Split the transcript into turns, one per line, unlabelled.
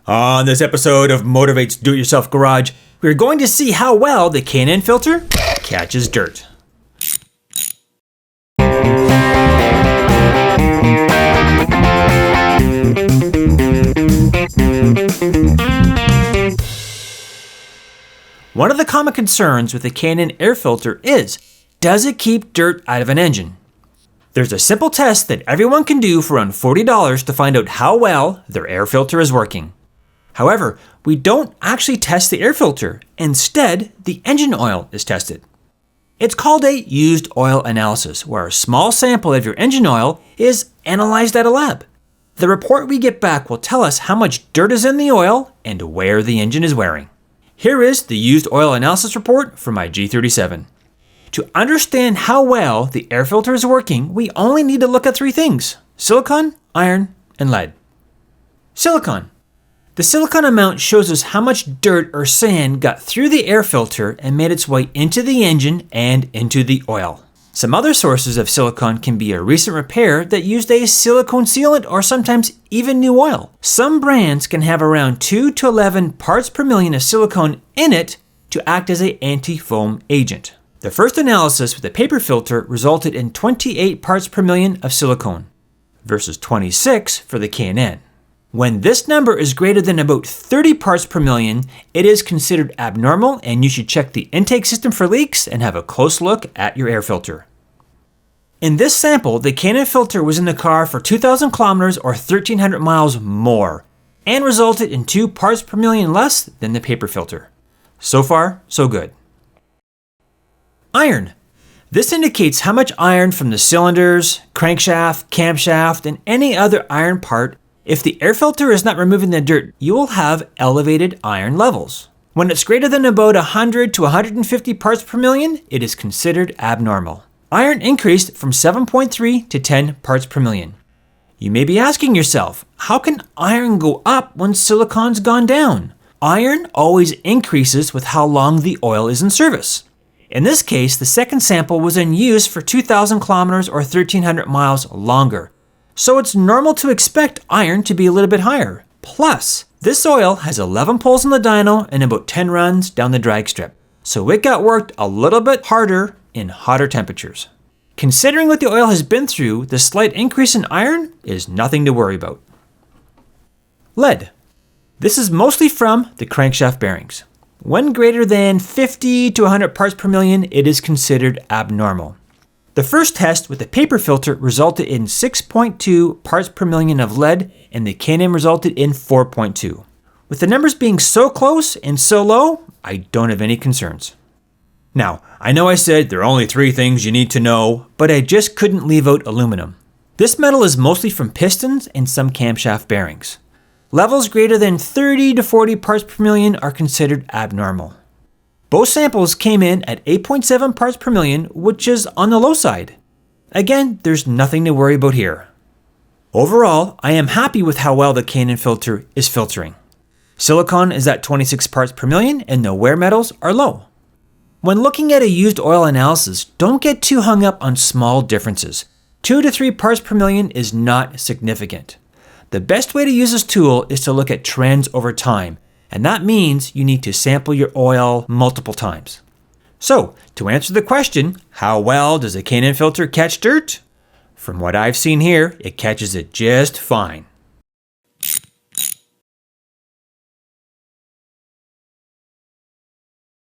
On this episode of Motorvate's Do-It-Yourself Garage, we're going to see how well the K&N filter catches dirt. One of the common concerns with the K&N air filter is, does it keep dirt out of an engine? There's a simple test that everyone can do for around $40 to find out how well their air filter is working. However, we don't actually test the air filter. Instead, the engine oil is tested. It's called a used oil analysis, where a small sample of your engine oil is analyzed at a lab. The report we get back will tell us how much dirt is in the oil and where the engine is wearing. Here is the used oil analysis report for my G37. To understand how well the air filter is working, we only need to look at three things: silicon, iron, and lead. Silicon. The silicon amount shows us how much dirt or sand got through the air filter and made its way into the engine and into the oil. Some other sources of silicon can be a recent repair that used a silicone sealant or sometimes even new oil. Some brands can have around 2 to 11 parts per million of silicone in it to act as an anti-foam agent. The first analysis with a paper filter resulted in 28 parts per million of silicone versus 26 for the K&N. When this number is greater than about 30 parts per million, it is considered abnormal and you should check the intake system for leaks and have a close look at your air filter. In this sample, the K&N filter was in the car for 2,000 kilometers or 1,300 miles more and resulted in 2 parts per million less than the paper filter. So far, so good. Iron. This indicates how much iron from the cylinders, crankshaft, camshaft, and any other iron part. If the air filter is not removing the dirt, you will have elevated iron levels. When it's greater than about 100 to 150 parts per million, it is considered abnormal. Iron increased from 7.3 to 10 parts per million. You may be asking yourself, how can iron go up when silicon's gone down? Iron always increases with how long the oil is in service. In this case, the second sample was in use for 2,000 kilometers or 1,300 miles longer. So it's normal to expect iron to be a little bit higher. Plus, this oil has 11 pulls on the dyno and about 10 runs down the drag strip. So it got worked a little bit harder in hotter temperatures. Considering what the oil has been through, the slight increase in iron is nothing to worry about. Lead. This is mostly from the crankshaft bearings. When greater than 50 to 100 parts per million, it is considered abnormal. The first test with the paper filter resulted in 6.2 parts per million of lead, and the K&N resulted in 4.2. With the numbers being so close and so low, I don't have any concerns. Now, I know I said there are only 3 things you need to know, but I just couldn't leave out aluminum. This metal is mostly from pistons and some camshaft bearings. Levels greater than 30 to 40 parts per million are considered abnormal. Both samples came in at 8.7 parts per million, which is on the low side. Again, there's nothing to worry about here. Overall, I am happy with how well the K&N filter is filtering. Silicon is at 26 parts per million and the wear metals are low. When looking at a used oil analysis, don't get too hung up on small differences. 2 to 3 parts per million is not significant. The best way to use this tool is to look at trends over time. And that means you need to sample your oil multiple times. So, to answer the question, how well does a K&N filter catch dirt? From what I've seen here, it catches it just fine.